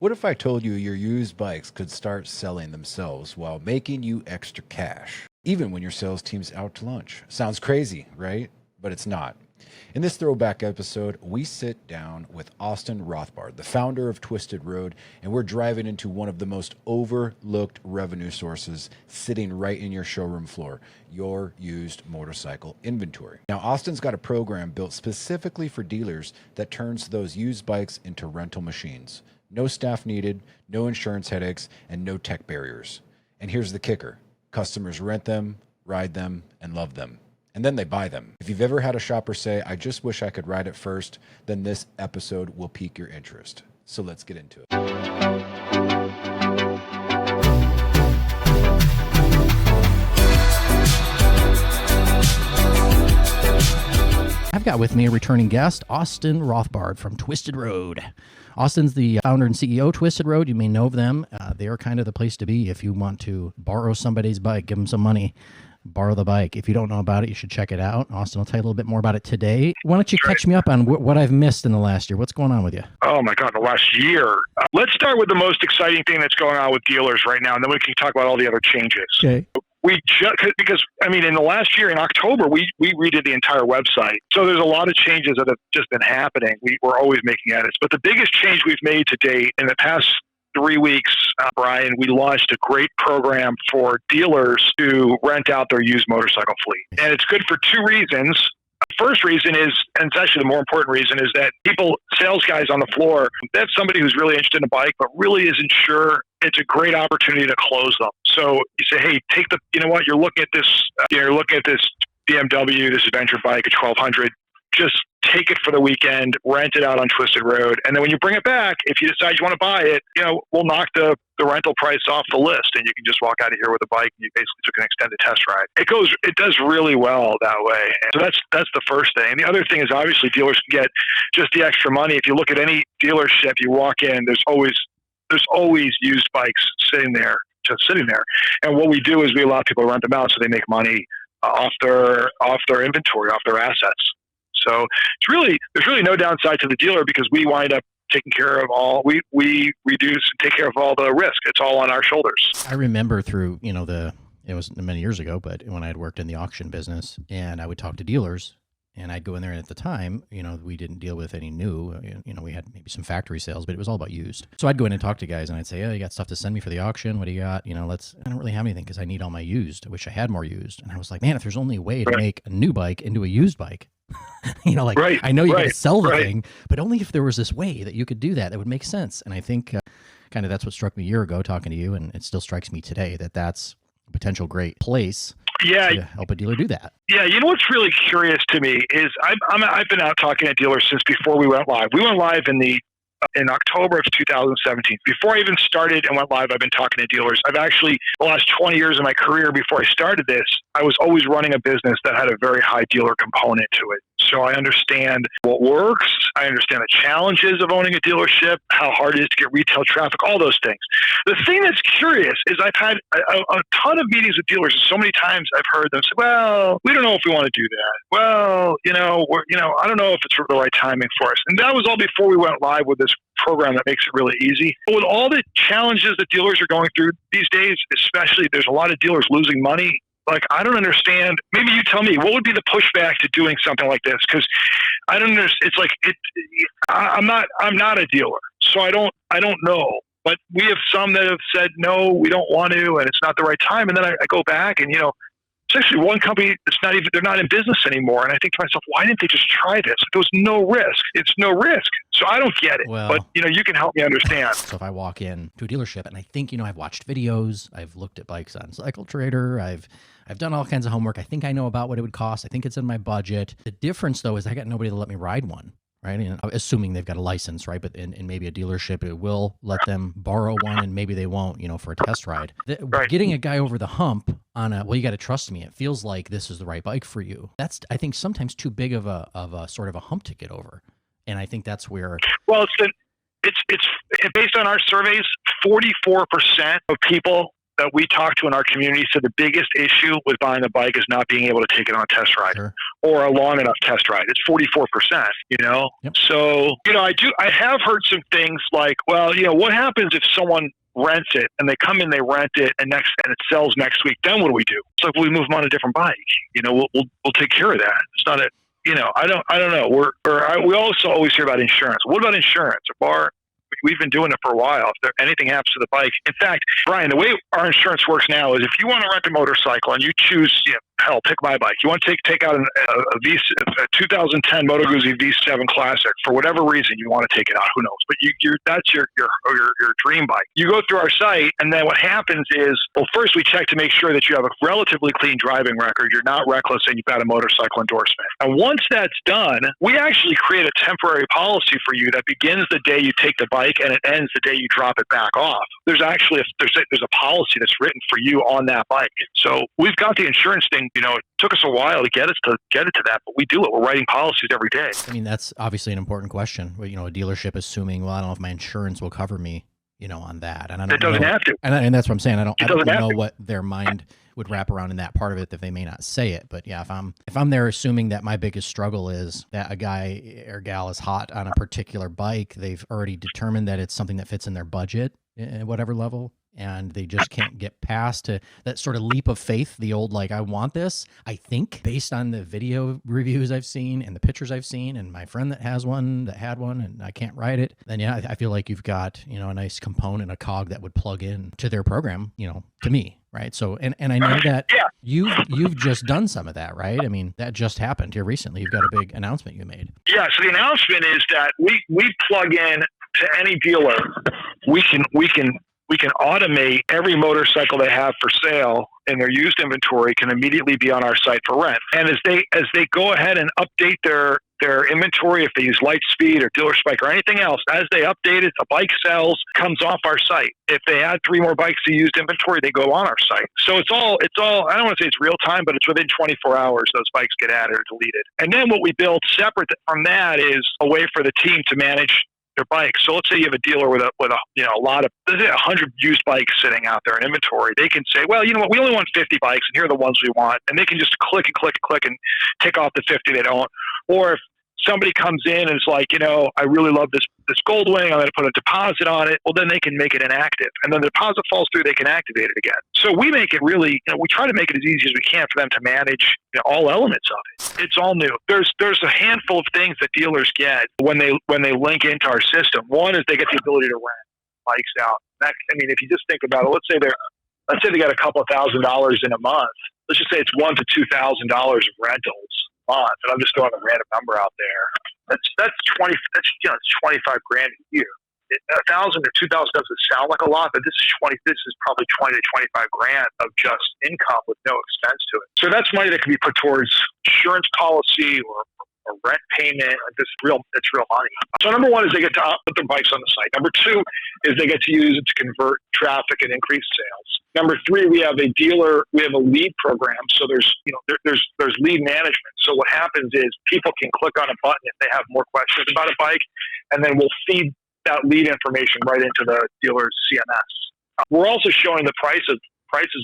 What if I told you your used bikes could start selling themselves while making you extra cash, even when your sales team's out to lunch? Sounds crazy, right? But it's not. In this throwback episode, we sit down with Austin Rothbard, the founder of Twisted Road, and we're driving into one of the most overlooked revenue sources sitting right in your showroom floor, your used motorcycle inventory. Now, Austin's got a program built specifically for dealers that turns those used bikes into rental machines. No staff needed, no insurance headaches, and no tech barriers. And here's the kicker. Customers rent them, ride them, and love them. And then they buy them. If you've ever had a shopper say, I just wish I could ride it first, then this episode will pique your interest. So let's get into it. I've got with me a returning guest, Austin Rothbard from Twisted Road. Austin's the founder and CEO of Twisted Road. You may know of them. They are kind of the place to be if you want to borrow somebody's bike, give them some money, borrow the bike. If you don't know about it, you should check it out. Austin will tell you a little bit more about it today. Why don't you catch me up on what I've missed in the last year? What's going on with you? Oh my God, the last year. Let's start with the most exciting thing that's going on with dealers right now, and then we can talk about all the other changes. Okay. Because in the last year in October, we redid the entire website. So there's a lot of changes that have just been happening. We're always making edits. But the biggest change we've made to date in the past 3 weeks, Brian, we launched a great program for dealers to rent out their used motorcycle fleet. And it's good for two reasons. First reason is, and it's actually the more important reason, is that sales guys on the floor, they have somebody who's really interested in a bike, but really isn't sure. It's a great opportunity to close them. So you say, hey, you're looking at this BMW, this adventure bike, a 1200, just take it for the weekend, rent it out on Twisted Road. And then when you bring it back, if you decide you want to buy it, we'll knock the rental price off the list and you can just walk out of here with a bike and you basically took an extended test ride. It does really well that way. And so that's the first thing. And the other thing is obviously dealers can get just the extra money. If you look at any dealership, you walk in, there's always used bikes sitting there. And what we do is we allow people to rent them out so they make money off their inventory, off their assets. So there's really no downside to the dealer because we wind up taking care of we reduce and take care of all the risk. It's all on our shoulders. I remember through, it was many years ago, but when I had worked in the auction business and I would talk to dealers and I'd go in there, and at the time, we didn't deal with any new, we had maybe some factory sales, but it was all about used. So I'd go in and talk to guys and I'd say, oh, you got stuff to send me for the auction? What do you got? I don't really have anything because I need all my used. I wish I had more used. And I was like, man, if there's only a way to make a new bike into a used bike, I know you got to sell the thing, but only if there was this way that you could do that would make sense. And I think kind of that's what struck me a year ago talking to you, and it still strikes me today that's a potential great place to help a dealer do that. Yeah, what's really curious to me is I've been out talking to dealers since before we went live. We went live in October of 2017. Before I even started and went live, I've been talking to dealers. I've actually, the last 20 years of my career before I started this, I was always running a business that had a very high dealer component to it. So I understand what works. I understand the challenges of owning a dealership, how hard it is to get retail traffic, all those things. The thing that's curious is I've had a ton of meetings with dealers, and so many times I've heard them say, well, we don't know if we want to do that. Well, I don't know if it's the right timing for us. And that was all before we went live with this program that makes it really easy. But with all the challenges that dealers are going through these days, especially there's a lot of dealers losing money. Like, I don't understand. Maybe you tell me, what would be the pushback to doing something like this? Because I don't understand. It's like, I'm not a dealer, so I don't know. But we have some that have said, no, we don't want to, and it's not the right time. And then I go back and, especially one company they're not in business anymore. And I think to myself, why didn't they just try this? There was no risk. It's no risk. So I don't get it. Well, but you can help me understand. So if I walk in to a dealership and I think, I've watched videos, I've looked at bikes on Cycle Trader, I've done all kinds of homework. I think I know about what it would cost. I think it's in my budget. The difference though is I got nobody to let me ride one. Right. And assuming they've got a license, right? But in maybe a dealership, it will let them borrow one and maybe they won't, for a test ride. Getting a guy over the hump on you got to trust me. It feels like this is the right bike for you. That's, I think, sometimes too big of a sort of a hump to get over. And I think that's where. Well, it's based on our surveys, 44% of people that we talked to in our community said the biggest issue with buying a bike is not being able to take it on a test ride or a long enough test ride. It's 44%, you know? Yep. So, you know, I have heard some things like, well, you know, what happens if someone rents it and they come in, they rent it and it sells next week, then what do we do? It's like, we move them on a different bike. You know, we'll take care of that. It's not a, you know, I don't know. We also always hear about insurance. What about insurance? We've been doing it for a while. If anything happens to the bike. In fact, Brian, the way our insurance works now is if you want to rent a motorcycle and you choose, you know, hell, pick my bike. You want to take out a 2010 Moto Guzzi V7 Classic for whatever reason you want to take it out. Who knows? But that's your dream bike. You go through our site, and then what happens is, well, first we check to make sure that you have a relatively clean driving record. You're not reckless, and you've got a motorcycle endorsement. And once that's done, we actually create a temporary policy for you that begins the day you take the bike and it ends the day you drop it back off. There's actually there's a policy that's written for you on that bike. So we've got the insurance thing. You know, it took us a while to get it to that, but we do it. We're writing policies every day. I mean, that's obviously an important question. You know, a dealership assuming, well, I don't know if my insurance will cover me, you know, on that. And I don't It doesn't have to. And that's what I'm saying. I don't know what their mind would wrap around in that part of it, that they may not say it. But yeah, if I'm there assuming that my biggest struggle is that a guy or gal is hot on a particular bike, they've already determined that it's something that fits in their budget at whatever level, and they just can't get past to that sort of leap of faith, the old, like, I want this. I think based on the video reviews I've seen and the pictures I've seen and my friend that had one and I can't ride it, then yeah, I feel like you've got, you know, a nice component, a cog that would plug in to their program, you know, to me. Right. So, and I know that you've just done some of that, right? I mean, that just happened here recently. You've got a big announcement you made. Yeah. So the announcement is that we plug in to any dealer. We can automate every motorcycle they have for sale in their used inventory can immediately be on our site for rent. And as they go ahead and update their inventory, if they use Lightspeed or Dealership Bike or anything else, as they update it, the bike sells, comes off our site. If they add 3 more bikes to used inventory, they go on our site. So it's all, I don't want to say it's real time, but it's within 24 hours those bikes get added or deleted. And then what we build separate from that is a way for the team to manage their bikes. So let's say you have a dealer with a you know, a lot of 100 used bikes sitting out there in inventory. They can say, well, you know what, we only want 50 bikes, and here are the ones we want, and they can just click and take off the 50 they don't. Or if somebody comes in and it's like, you know, I really love this Goldwing, I'm going to put a deposit on it. Well, then they can make it inactive, and then the deposit falls through, they can activate it again. So we make it really, you know, we try to make it as easy as we can for them to manage, you know, all elements of it. It's all new. There's a handful of things that dealers get when they link into our system. One is they get the ability to rent bikes out. I mean, if you just think about it, let's say they got a couple of $1,000 in a month. Let's just say it's $1,000 to $2,000 of rentals a month, and I'm just throwing a random number out there. That's 20. That's, you know, it's $25,000 a year. $1,000 to $2,000 doesn't sound like a lot, but this is probably $20,000 to $25,000 of just income with no expense to it. So that's money that can be put towards insurance policy or rent payment. It's real money. So number one is they get to put their bikes on the site. Number two is they get to use it to convert traffic and increase sales. Number three, we have a lead program. So there's lead management. So what happens is people can click on a button if they have more questions about a bike, and then we'll feed that lead information right into the dealer's CMS. We're also showing the prices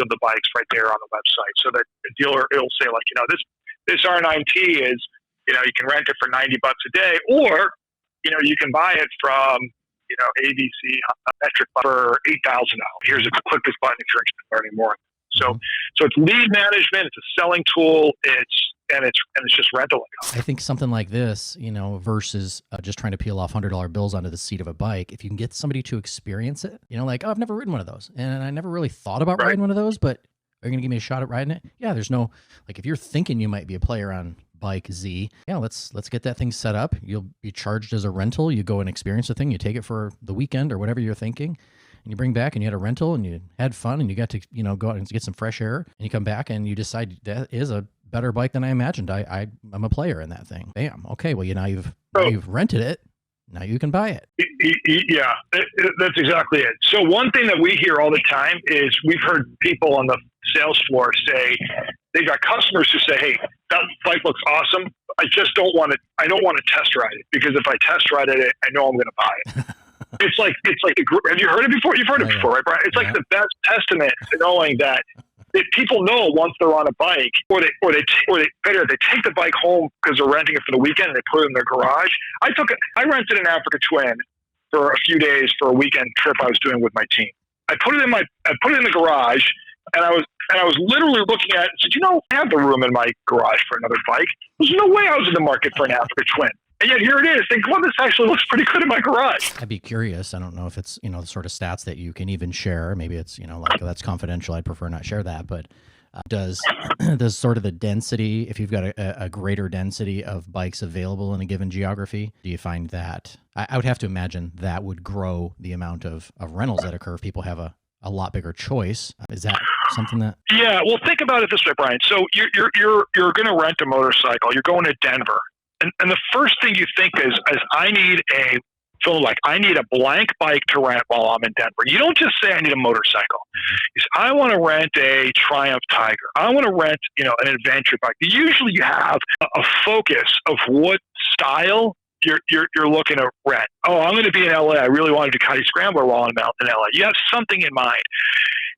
of the bikes right there on the website, so that the dealer, it'll say, like, you know, this R9T is, you know, you can rent it for $90 a day, or, you know, you can buy it from, you know, ABC Metric for $8,000. Here's click this button if you're interested in learning more. So it's lead management, it's a selling tool, it's just rental income. I think something like this, you know, versus just trying to peel off $100 bills onto the seat of a bike, if you can get somebody to experience it, you know, like, oh, I've never ridden one of those, and I never really thought about riding one of those, but are you going to give me a shot at riding it? Yeah, there's no, like, if you're thinking you might be a player on Bike Z, yeah, let's get that thing set up. You'll be charged as a rental. You go and experience the thing. You take it for the weekend or whatever you're thinking, and you bring back and you had a rental and you had fun and you got to, you know, go out and get some fresh air, and you come back and you decide that is a better bike than I imagined. I'm a player in that thing. Bam. Okay. Well, now you've rented it. Now you can buy it. Yeah, that's exactly it. So one thing that we hear all the time is we've heard people on the sales floor say they've got customers who say, hey, that bike looks awesome. I don't want to test ride it, because if I test ride it, I know I'm going to buy it. It's like have you heard it before? You've heard it before, right, Brian? It's like the best testament to knowing that people know once they're on a bike, or they take the bike home because they're renting it for the weekend and they put it in their garage. I rented an Africa Twin for a few days for a weekend trip I was doing with my team. I put it in the garage, and I was literally looking at it and said, I have the room in my garage for another bike. There's no way I was in the market for an Africa Twin. And yet here it is. Think, well, this actually looks pretty good in my garage. I'd be curious. I don't know if it's, the sort of stats that you can even share. Maybe it's, like that's confidential. I'd prefer not share that. But does sort of the density, if you've got a greater density of bikes available in a given geography, do you find that, I would have to imagine that would grow the amount of rentals that occur if people have a lot bigger choice. Is that something that? Yeah. Well, think about it this way, Brian. So you're going to rent a motorcycle. You're going to Denver. And the first thing you think is I need a blank bike to rent while I'm in Denver. You don't just say I need a motorcycle. You say, I want to rent a Triumph Tiger. I want to rent, an adventure bike. Usually you have a focus of what style you're looking to rent. Oh, I'm going to be in LA. I really want a Ducati Scrambler while I'm out in LA. You have something in mind.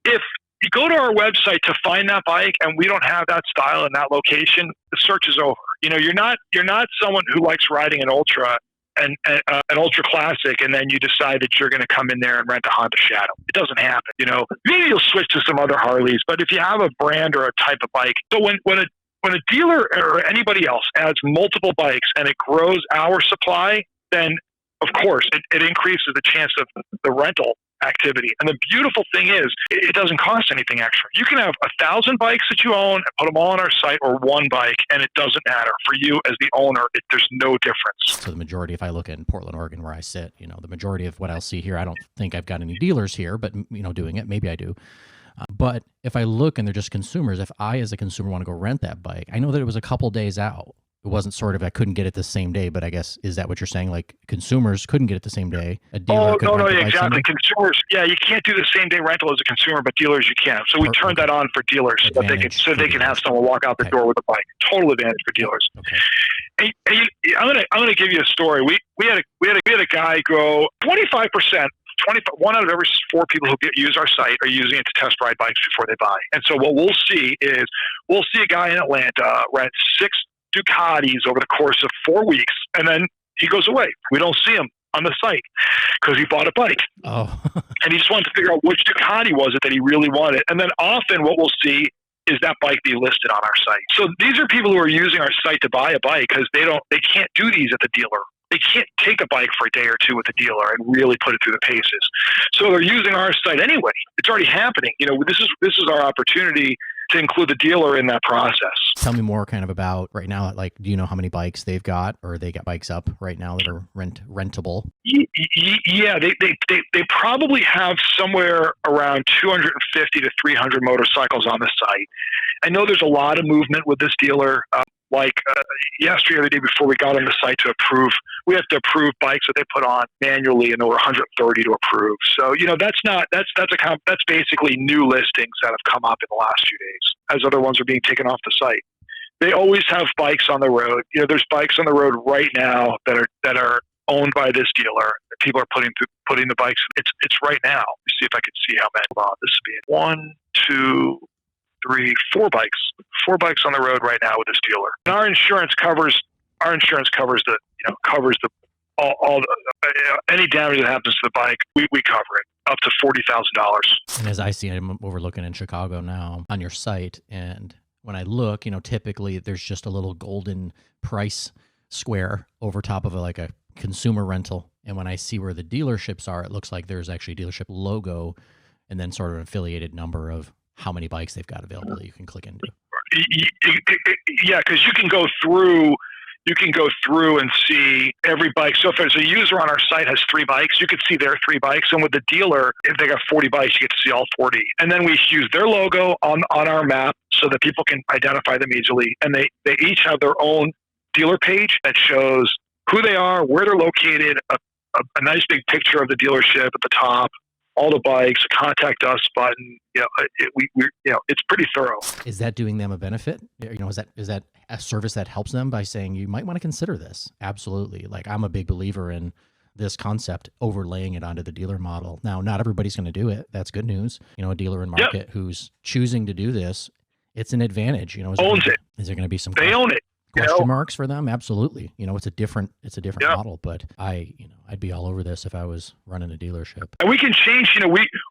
If you go to our website to find that bike and we don't have that style in that location, the search is over. You're not someone who likes riding an ultra and an ultra classic, and then you decide that you're going to come in there and rent a Honda Shadow. It doesn't happen. Maybe you'll switch to some other Harleys, but if you have a brand or a type of bike, so when a dealer or anybody else adds multiple bikes and it grows our supply, then of course it increases the chance of the rental activity. And the beautiful thing is, it doesn't cost anything extra. You can have 1,000 bikes that you own and put them all on our site, or one bike, and it doesn't matter. For you as the owner, there's no difference. So the majority, if I look in Portland, Oregon, where I sit, the majority of what I'll see here, I don't think I've got any dealers here, but doing it, maybe I do. But if I look and they're just consumers, if I as a consumer want to go rent that bike, I know that it was a couple days out. It wasn't sort of, I couldn't get it the same day, but I guess, is that what you're saying? Like consumers couldn't get it the same day? A dealer no, exactly. Consumers, you can't do the same day rental as a consumer, but dealers you can. So we turned that on for dealers so they can have someone walk out the door with a bike. Total advantage for dealers. Okay. And I'm gonna give you a story. We had a guy go 25%. 1 out of every 4 people who use our site are using it to test ride bikes before they buy. And so what we'll see a guy in Atlanta rent 6 Ducatis over the course of 4 weeks, and then he goes away. We don't see him on the site because he bought a bike. Oh. And he just wanted to figure out which Ducati was it that he really wanted. And then often what we'll see is that bike be listed on our site. So these are people who are using our site to buy a bike because they can't do these at the dealer. They can't take a bike for a day or two with a dealer and really put it through the paces. So they're using our site anyway. It's already happening. This is our opportunity to include the dealer in that process. Tell me more kind of about right now, like, do you know how many bikes they've got, or they got bikes up right now that are rentable? Yeah, they probably have somewhere around 250 to 300 motorcycles on the site. I know there's a lot of movement with this dealer. Yesterday or the day before we got on the site to approve, we have to approve bikes that they put on manually, and there were 130 to approve. So, that's basically new listings that have come up in the last few days as other ones are being taken off the site. They always have bikes on the road. There's bikes on the road right now that are owned by this dealer. People are putting the bikes. It's right now. Let me see if I can see how many. This would be 1, 2, 3, 4 bikes. 4 bikes on the road right now with this dealer. And our insurance covers any damage that happens to the bike. We cover it up to $40,000. And as I see, I'm overlooking in Chicago now on your site, and when I look, typically there's just a little golden price square over top of a consumer rental. And when I see where the dealerships are, it looks like there's actually a dealership logo and then sort of an affiliated number of how many bikes they've got available that you can click into. Yeah, because you can go through and see every bike. So if there's a user on our site has 3 bikes, you could see their 3 bikes. And with the dealer, if they got 40 bikes, you get to see all 40. And then we use their logo on our map so that people can identify them easily. And they each have their own dealer page that shows who they are, where they're located, a nice big picture of the dealership at the top, all the bikes, a contact us button. It's pretty thorough. Is that doing them a benefit? Is that a service that helps them by saying you might want to consider this? Absolutely. Like, I'm a big believer in this concept, overlaying it onto the dealer model. Now, not everybody's going to do it. That's good news. A dealer in market who's choosing to do this, it's an advantage. Is there going to be some they own it. Question marks for them? Absolutely. It's a different model, but I'd be all over this if I was running a dealership. And we can change,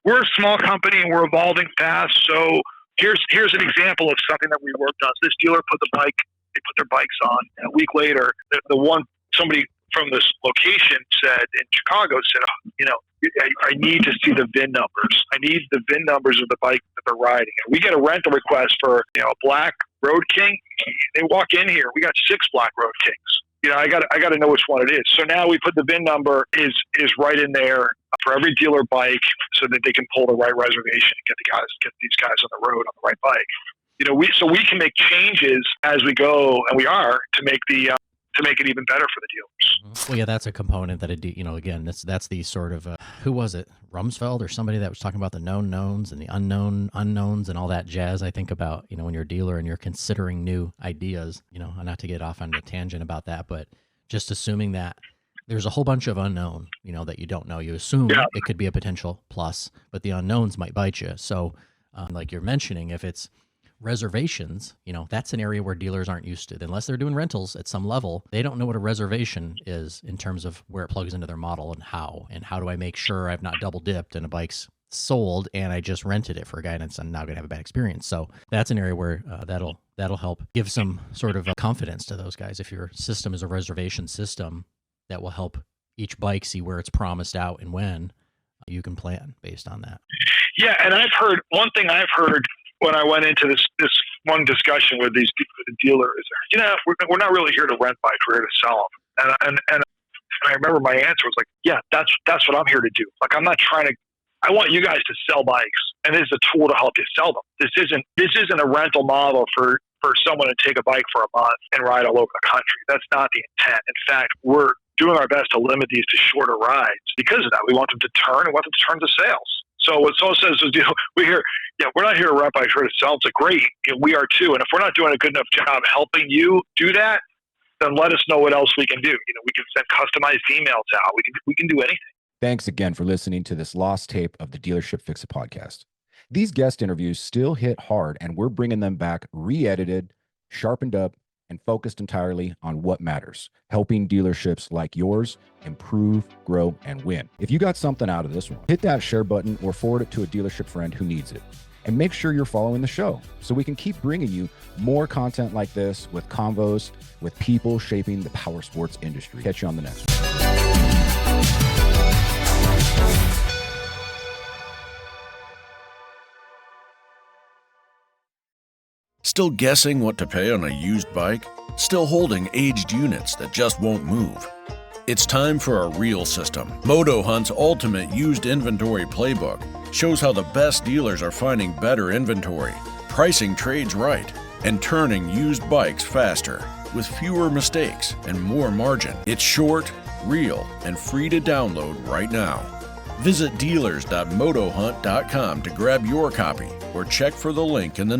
we're a small company and we're evolving fast. So here's an example of something that we worked on. So this dealer put their bikes on, and a week later, somebody from this location in Chicago said, I need to see the VIN numbers. I need the VIN numbers of the bike that they're riding. And we get a rental request for, a black Road King. They walk in here. We got 6 black Road Kings. I got to know which one it is. So now we put the VIN number is right in there for every dealer bike, so that they can pull the right reservation and get these guys on the road on the right bike. So we can make changes as we go, and we are, to make it even better for the dealers. Well, yeah, that's a component that again, that's the sort of who was it, Rumsfeld or somebody that was talking about the known knowns and the unknown unknowns and all that jazz. I think about when you're a dealer and you're considering new ideas. Not to get off on a tangent about that, but just assuming that there's a whole bunch of unknown, that you don't know. You assume it could be a potential plus, but the unknowns might bite you. So, like you're mentioning, if it's reservations, that's an area where dealers aren't used to. Unless they're doing rentals at some level, they don't know what a reservation is in terms of where it plugs into their model and how do I make sure I've not double dipped and a bike's sold and I just rented it for a guy and I'm now going to have a bad experience. So that's an area where that'll help give some sort of confidence to those guys. If your system is a reservation system, that will help each bike see where it's promised out and when you can plan based on that. Yeah, and one thing I've heard when I went into this one discussion with the dealer is, we're not really here to rent bikes, we're here to sell them. And I remember my answer was like, yeah, that's what I'm here to do. Like, I want you guys to sell bikes, and this is a tool to help you sell them. This isn't a rental model for someone to take a bike for a month and ride all over the country. That's not the intent. In fact, we're doing our best to limit these to shorter rides because of that. We want them to turn and want them to turn to sales. So what someone says is, we're not here to rent bikes, we're here to sell. It's like, great, we are too. And if we're not doing a good enough job helping you do that, then let us know what else we can do. We can send customized emails out. We can do anything. Thanks again for listening to this lost tape of the Dealership Fixit Podcast. These guest interviews still hit hard, and we're bringing them back re-edited, sharpened up, and focused entirely on what matters, helping dealerships like yours improve, grow, and win. If you got something out of this one, hit that share button or forward it to a dealership friend who needs it. And make sure you're following the show so we can keep bringing you more content like this with convos with people shaping the power sports industry. Catch you on the next one. Still guessing what to pay on a used bike? Still holding aged units that just won't move? It's time for a real system. Moto Hunt's ultimate used inventory playbook shows how the best dealers are finding better inventory, pricing trades right, and turning used bikes faster with fewer mistakes and more margin. It's short, real, and free to download right now. Visit dealers.motohunt.com to grab your copy or check for the link in the